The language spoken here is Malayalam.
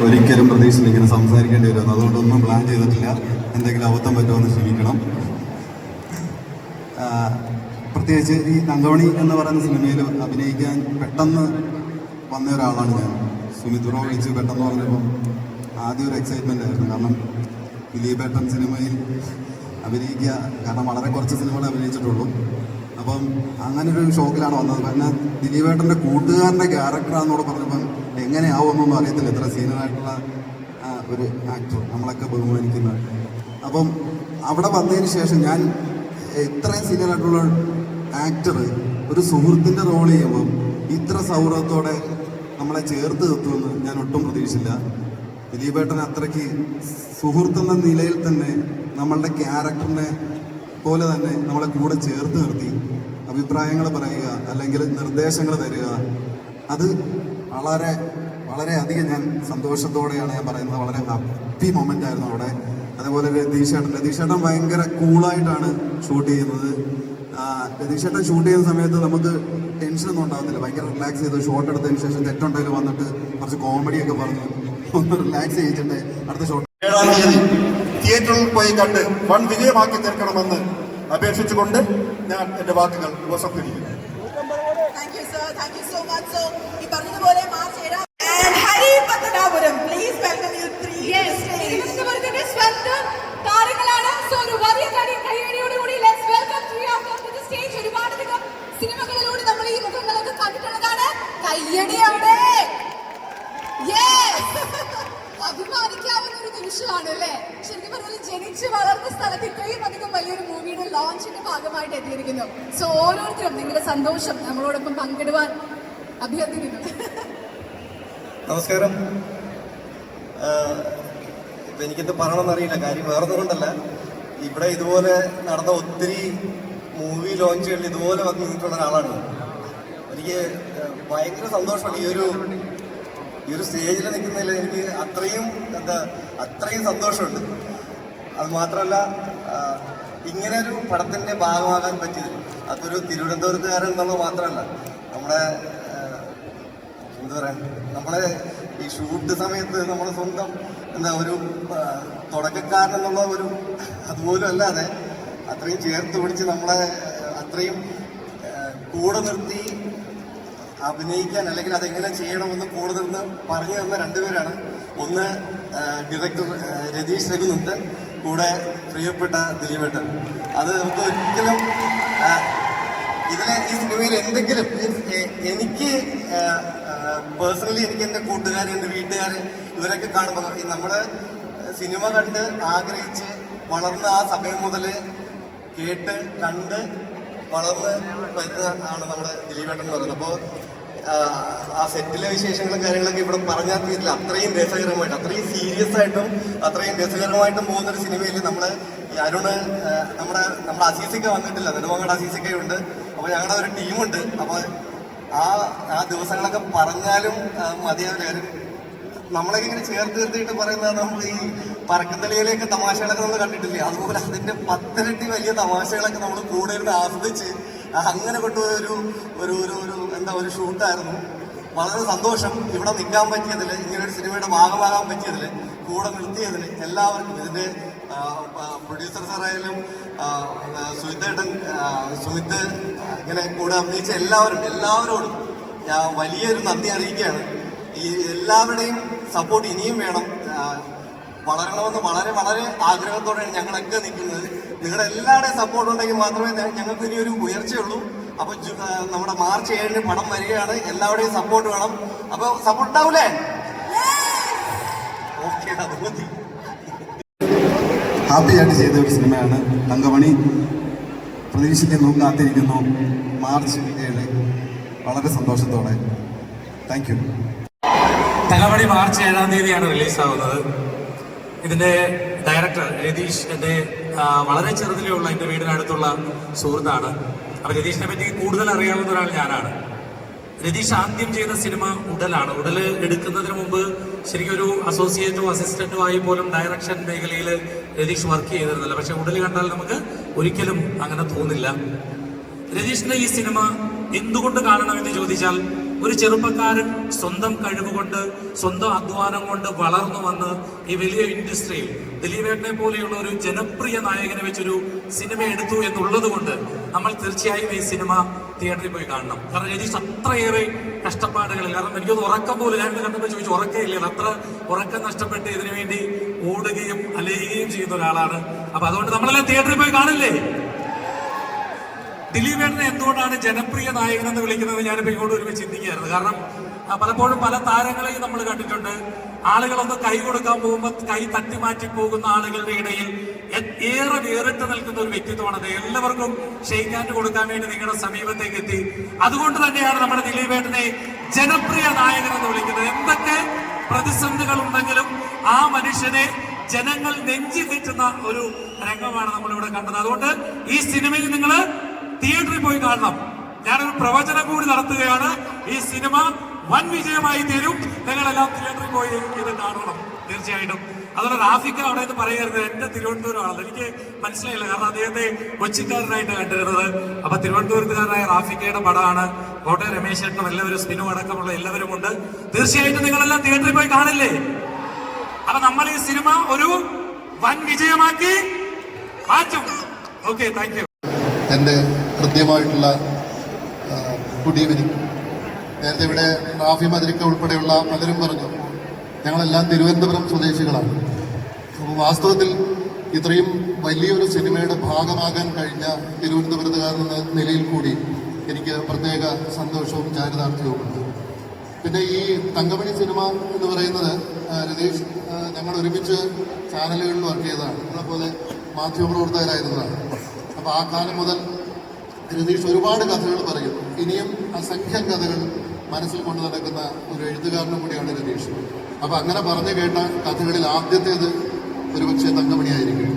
ഒരിക്കലും പ്രതീക്ഷിച്ചില്ല ഇങ്ങനെ സംസാരിക്കേണ്ടി വരുമെന്ന്. അതുകൊണ്ടൊന്നും പ്ലാൻ ചെയ്തിട്ടില്ല. എന്തെങ്കിലും അബദ്ധം പറ്റുമെന്ന് ക്ഷമിക്കണം. പ്രത്യേകിച്ച് ഈ തങ്കമണി എന്ന് പറയുന്ന സിനിമയിൽ അഭിനയിക്കാൻ പെട്ടെന്ന് വന്ന ഒരാളാണ് ഞാൻ. സുമിത് ബ്രോ വിളിച്ച് പെട്ടെന്ന് പറഞ്ഞപ്പം ആദ്യം ഒരു എക്സൈറ്റ്മെൻ്റ് ആയിരുന്നു. കാരണം ദിലീപേട്ടൻ സിനിമയിൽ അഭിനയിക്കുക, കാരണം വളരെ കുറച്ച് സിനിമകൾ അഭിനയിച്ചിട്ടുള്ളൂ. അപ്പം അങ്ങനൊരു ഷോക്കിലാണ് വന്നത്. പിന്നെ ദിലീപേട്ടൻ്റെ കൂട്ടുകാരൻ്റെ ക്യാരക്ടറാണെന്നോട് പറഞ്ഞപ്പം എങ്ങനെയാവുമെന്നൊന്നും അറിയത്തില്ല. ഇത്ര സീനിയറായിട്ടുള്ള ഒരു ആക്ടർ, നമ്മളൊക്കെ ബഹുമാനിക്കുന്നത്. അപ്പം അവിടെ വന്നതിന് ശേഷം ഞാൻ ഇത്രയും സീനിയറായിട്ടുള്ള ആക്ടർ ഒരു സുഹൃത്തിൻ്റെ റോൾ ചെയ്യുമ്പം ഇത്ര സൗഹൃദത്തോടെ നമ്മളെ ചേർത്ത് നിർത്തുമെന്ന് ഞാൻ ഒട്ടും പ്രതീക്ഷിച്ചില്ല. ദിലീപേട്ടൻ അത്രയ്ക്ക് സുഹൃത്തെന്ന നിലയിൽ തന്നെ നമ്മളുടെ ക്യാരക്ടറിനെ പോലെ തന്നെ നമ്മളെ കൂടെ ചേർത്ത് നിർത്തി അഭിപ്രായങ്ങൾ പറയുക, അല്ലെങ്കിൽ നിർദ്ദേശങ്ങൾ തരിക. അത് വളരെ വളരെ അധികം ഞാൻ സന്തോഷത്തോടെയാണ് ഞാൻ പറയുന്നത്. വളരെ ഹാപ്പി മൊമെൻ്റ് ആയിരുന്നു അവിടെ. അതേപോലെ രതീഷേട്ടൻ ഭയങ്കര കൂളായിട്ടാണ് ഷൂട്ട് ചെയ്യുന്നത്. രതീഷേട്ടൻ ഷൂട്ട് ചെയ്യുന്ന സമയത്ത് നമുക്ക് ടെൻഷനൊന്നും ഉണ്ടാകത്തില്ല. ഭയങ്കര റിലാക്സ് ചെയ്ത് ഷോട്ട് എടുത്തതിന് ശേഷം തെറ്റുണ്ടെങ്കിൽ വന്നിട്ട് കുറച്ച് കോമഡിയൊക്കെ പറഞ്ഞു ഒന്ന് റിലാക്സ് ചെയ്തിട്ട് അടുത്ത ഷോട്ട് തിയേറ്ററിൽ പോയി കണ്ട് വൺ വിജയമാക്കി തീർക്കണമെന്ന് അപേക്ഷിച്ചുകൊണ്ട് ഞാൻ എന്റെ വാക്കുകൾ ഉപസംഹരിക്കുന്നു. സിനിമകളിലൂടെ നമ്മൾ ഈ മുഖങ്ങളൊക്കെ കണ്ടിട്ടുള്ളതാണ്. കയ്യടി അവിടെ അഭിമാനിക്കാവുന്ന ഒരു നിമിഷമാണ് അല്ലേ? ശരിക്കും പറഞ്ഞാൽ ജനിച്ച് വളർന്ന സ്ഥലത്ത് ഇത്രയും അധികം വലിയൊരു മൂവിയുടെ ലോഞ്ചിന്റെ ഭാഗമായിട്ട് എത്തിയിരിക്കുന്നു. സോ ഓരോരുത്തരും നിങ്ങളുടെ സന്തോഷം നമ്മളോടൊപ്പം പങ്കിടുവാൻ അഭ്യർത്ഥിക്കുന്നു. നമസ്കാരം. എനിക്കെന്ത് പറയണമെന്നറിയില്ല. കാര്യം വേറൊന്നും കൊണ്ടല്ല, ഇവിടെ ഇതുപോലെ നടന്ന ഒത്തിരി മൂവി ലോഞ്ചുകളിൽ ഇതുപോലെ വന്ന് നിന്നിട്ടുള്ള ഒരാളാണ്. എനിക്ക് ഭയങ്കര സന്തോഷമാണ് ഈ ഒരു സ്റ്റേജിൽ നിൽക്കുന്നതിൽ. എനിക്ക് അത്രയും സന്തോഷമുണ്ട്. അത് മാത്രമല്ല, ഇങ്ങനെ ഒരു പടത്തിന്റെ ഭാഗമാകാൻ പറ്റിയത് അതൊരു തിരുവനന്തപുരത്തുകാരൻ എന്നുള്ളത് മാത്രമല്ല, നമ്മുടെ ഈ ഷൂട്ട് സമയത്ത് നമ്മുടെ സ്വന്തം ഒരു തുടക്കക്കാരൻ എന്നുള്ള അതുപോലും അല്ലാതെ അത്രയും ചേർത്ത് പിടിച്ച് നമ്മളെ അത്രയും കൂടെ നിർത്തി അഭിനയിക്കാൻ, അല്ലെങ്കിൽ അതെങ്ങനെ ചെയ്യണമെന്ന് കൂടെ നിന്ന് പറഞ്ഞു തന്ന രണ്ടുപേരാണ്. ഒന്ന് ഡയറക്ടർ രതീഷ് രഘുനന്ദൻ, കൂടെ പ്രിയപ്പെട്ട ദിലീപേട്ടൻ. അത് നമുക്ക് ഒരിക്കലും ഈ സിനിമയിൽ എന്തെങ്കിലും എനിക്ക് പേഴ്സണലി എനിക്ക് എൻ്റെ കൂട്ടുകാർ, എൻ്റെ വീട്ടുകാർ ഇവരൊക്കെ കാണുമ്പോൾ നമ്മുടെ സിനിമ കണ്ട് ആഗ്രഹിച്ച് വളർന്ന ആ സമയം മുതൽ കേട്ട് കണ്ട് വളർന്ന് വരുന്നതാണ് നമ്മുടെ ദിലീപേട്ടൻ എന്ന് പറയുന്നത്. അപ്പോൾ ആ സെറ്റിലെ വിശേഷങ്ങളും കാര്യങ്ങളൊക്കെ ഇവിടെ പറഞ്ഞാൽ തീരില്ല. അത്രയും രസകരമായിട്ട്, അത്രയും സീരിയസ് ആയിട്ടും അത്രയും രസകരമായിട്ടും പോകുന്നൊരു സിനിമയിൽ നമ്മുടെ അരുണ്, നമ്മുടെ അസീസിക്ക വന്നിട്ടില്ല, നെടുമങ്ങാട് അസീസിക്കയുണ്ട്. അപ്പോൾ ഞങ്ങളുടെ ഒരു ടീമുണ്ട്. അപ്പോൾ ആ ദിവസങ്ങളൊക്കെ പറഞ്ഞാലും മതിയാവില്ല. നമ്മളൊക്കെ ഇങ്ങനെ ചേർത്ത് നിർത്തിയിട്ട് പറയുന്നത് നമ്മൾ ഈ പറക്കന്തളിയിലേക്ക് തമാശകളൊക്കെ നമ്മൾ കണ്ടിട്ടില്ലേ, അതുപോലെ അതിന്റെ 10 ഇരട്ടി വലിയ തമാശകളൊക്കെ നമ്മൾ കൂടെ ഇരുന്ന് ആസ്വദിച്ച് അങ്ങനെ കൊണ്ടുപോയ ഒരു ഷൂട്ടായിരുന്നു. വളരെ സന്തോഷം ഇവിടെ നിൽക്കാൻ പറ്റിയതിൽ, ഇങ്ങനൊരു സിനിമയുടെ ഭാഗമാകാൻ പറ്റിയതിൽ, കൂടെ നിർത്തിയതിൽ എല്ലാവർക്കും, ഇതിന്റെ പ്രൊഡ്യൂസർ സാറായാലും സുമിത് ഇങ്ങനെ കൂടെ അഭിനയിച്ച എല്ലാവരോടും ഞാൻ വലിയൊരു നന്ദി അറിയിക്കുകയാണ്. ഈ എല്ലാവരുടെയും സപ്പോർട്ട് ഇനിയും വേണം. വളരണമെന്ന് വളരെ വളരെ ആഗ്രഹത്തോടെയാണ് ഞങ്ങളൊക്കെ നിൽക്കുന്നത്. നിങ്ങളുടെ എല്ലാവരുടെയും സപ്പോർട്ട് ഉണ്ടെങ്കിൽ മാത്രമേ ഞങ്ങൾക്ക് ഇനി ഒരു ഉയർച്ചയുള്ളൂ. അപ്പൊ നമ്മുടെ മാർച്ച് 7-ന് പടം വരികയാണ്. എല്ലാവരുടെയും സപ്പോർട്ട് വേണം. അപ്പൊ സപ്പോർട്ട് ഉണ്ടാവൂലേ? ഓക്കെ, അത് മതി. ഹാപ്പിയായിട്ട് ചെയ്ത ഒരു സിനിമയാണ് തങ്കമണി. പ്രതീക്ഷിക്കുന്നു, കാത്തിരിക്കുന്നു. മാർച്ച് 7 വളരെ സന്തോഷത്തോടെ. Thank you. തങ്കമണി മാർച്ച് 7-ാം തീയതിയാണ് റിലീസാവുന്നത്. ഇതിന്റെ ഡയറക്ടർ രതീഷ് എൻ്റെ വളരെ ചെറുതിലുള്ള എൻ്റെ വീടിനടുത്തുള്ള സുഹൃത്താണ്. അപ്പം രതീഷിനെ പറ്റി കൂടുതൽ അറിയാവുന്ന ഒരാൾ ഞാനാണ്. രതീഷ് ആദ്യം ചെയ്ത സിനിമ ഉടലാണ്. ഉടല് എടുക്കുന്നതിന് മുമ്പ് ശരിക്കും ഒരു അസോസിയേറ്റോ അസിസ്റ്റന്റോ ആയി പോലും ഡയറക്ഷൻ മേഖലയിൽ രതീഷ് വർക്ക് ചെയ്തിരുന്നില്ല. പക്ഷെ ഉടല് കണ്ടാൽ നമുക്ക് ഒരിക്കലും അങ്ങനെ തോന്നില്ല. രതീഷിന്റെ ഈ സിനിമ എന്തുകൊണ്ട് കാണണമെന്ന് ചോദിച്ചാൽ ഒരു ചെറുപ്പക്കാരൻ സ്വന്തം കഴിവുകൊണ്ട് സ്വന്തം അധ്വാനം കൊണ്ട് വളർന്നു വന്ന് ഈ വലിയ ഇൻഡസ്ട്രിയിൽ ദിലീപേട്ടനെ പോലെയുള്ള ഒരു ജനപ്രിയ നായകനെ വെച്ചൊരു സിനിമ എടുത്തു എന്നുള്ളത് കൊണ്ട് നമ്മൾ തീർച്ചയായും ഈ സിനിമ തിയേറ്ററിൽ പോയി കാണണം. കാരണം രതീഷ് അത്രയേറെ കഷ്ടപ്പാടുകളിൽ, കാരണം എനിക്കൊന്ന് ഉറക്കം പോലും, ഞാൻ കണ്ടപ്പോൾ ചോദിച്ചു ഉറക്കമില്ല, അത്ര ഉറക്കം നഷ്ടപ്പെട്ട് ഇതിനു വേണ്ടി ഓടുകയും അലയുകയും ചെയ്യുന്ന ഒരാളാണ്. അപ്പൊ അതുകൊണ്ട് നമ്മളെല്ലാം തിയേറ്ററിൽ പോയി കാണില്ലേ? ദിലീപേട്ടനെ എന്തുകൊണ്ടാണ് ജനപ്രിയ നായകൻ എന്ന് വിളിക്കുന്നത് ഞാനിപ്പോ ഇങ്ങോട്ട് ഒരുമിച്ച് ചിന്തിക്കുകയായിരുന്നു. കാരണം പലപ്പോഴും പല താരങ്ങളെയും നമ്മൾ കണ്ടിട്ടുണ്ട്, ആളുകളൊന്ന് കൈ കൊടുക്കാൻ പോകുമ്പോൾ കൈ തട്ടി മാറ്റി പോകുന്ന ആളുകളുടെ ഇടയിൽ ഏറെ വേറിട്ട് നിൽക്കുന്ന ഒരു വ്യക്തിത്വമാണത്. എല്ലാവർക്കും ഷെയ്ക്ക് ഹാൻഡ് കൊടുക്കാൻ വേണ്ടി നിങ്ങളുടെ സമീപത്തേക്ക് എത്തി. അതുകൊണ്ട് തന്നെയാണ് നമ്മുടെ ദിലീപേട്ടനെ ജനപ്രിയ നായകൻ എന്ന് വിളിക്കുന്നത്. എന്തൊക്കെ പ്രതിസന്ധികൾ ഉണ്ടെങ്കിലും ആ മനുഷ്യനെ ജനങ്ങൾ നെഞ്ചി കയറ്റുന്ന ഒരു രംഗമാണ് നമ്മളിവിടെ കണ്ടത്. അതുകൊണ്ട് ഈ സിനിമയിൽ നിങ്ങൾ തിയേറ്ററിൽ പോയി കാണണം. ഞാനൊരു പ്രവചനം കൂടി നടത്തുകയാണ്, ഈ സിനിമ വൻ വിജയമായി തീരും. നിങ്ങളെല്ലാം തിയേറ്ററിൽ പോയി ഇത് കാണണം തീർച്ചയായിട്ടും. അതുപോലെ റാഫിക്ക അവിടെ നിന്ന് പറയരുത് എന്റെ തിരുവനന്തപുരമാണ്, എനിക്ക് മനസ്സിലായില്ല, കാരണം അദ്ദേഹത്തെ കൊച്ചിക്കാരനായിട്ട് കണ്ടിരുന്നത്. അപ്പൊ തിരുവനന്തപുരത്തുകാരനായ റാഫിക്കയുടെ പടമാണ്. കോട്ടയം രമേശ് ചേട്ടനും എല്ലാവരും, സ്പിനു അടക്കമുള്ള എല്ലാവരും ഉണ്ട്. തീർച്ചയായിട്ടും നിങ്ങളെല്ലാം തിയേറ്ററിൽ പോയി കാണില്ലേ? അപ്പൊ നമ്മൾ ഈ സിനിമ ഒരു വൻ വിജയമാക്കി മാറ്റും. Okay, thank you. എൻ്റെ ഹൃദ്യമായിട്ടുള്ള ഗുഡ് ഈവനിങ്. നേരത്തെ ഇവിടെ റാഫി മദരിക്ക ഉൾപ്പെടെയുള്ള പലരും പറഞ്ഞു ഞങ്ങളെല്ലാം തിരുവനന്തപുരം സ്വദേശികളാണ്. അപ്പോൾ വാസ്തവത്തിൽ ഇത്രയും വലിയൊരു സിനിമയുടെ ഭാഗമാകാൻ കഴിഞ്ഞ തിരുവനന്തപുരത്തുകാരെന്ന നിലയിൽ കൂടി എനിക്ക് പ്രത്യേക സന്തോഷവും ചാരിതാർത്ഥ്യവുമുണ്ട്. പിന്നെ ഈ തങ്കമണി സിനിമ എന്ന് പറയുന്നത് രതീഷ് ഞങ്ങൾ ഒരുമിച്ച് ചാനലുകളിൽ വർക്ക് ചെയ്തതാണ്, അതുപോലെ മാധ്യമപ്രവർത്തകരായിരുന്നതാണ്. അപ്പോൾ ആ കാലം മുതൽ രതീഷ് ഒരുപാട് കഥകൾ പറയും. ഇനിയും അസംഖ്യം കഥകൾ മനസ്സിൽ കൊണ്ടു നടക്കുന്ന ഒരു എഴുത്തുകാരനും കൂടിയാണ് രതീഷ്. അപ്പോൾ അങ്ങനെ പറഞ്ഞു കേട്ട കഥകളിൽ ആദ്യത്തേത് ഒരുപക്ഷെ തങ്കമണിയായിരിക്കും.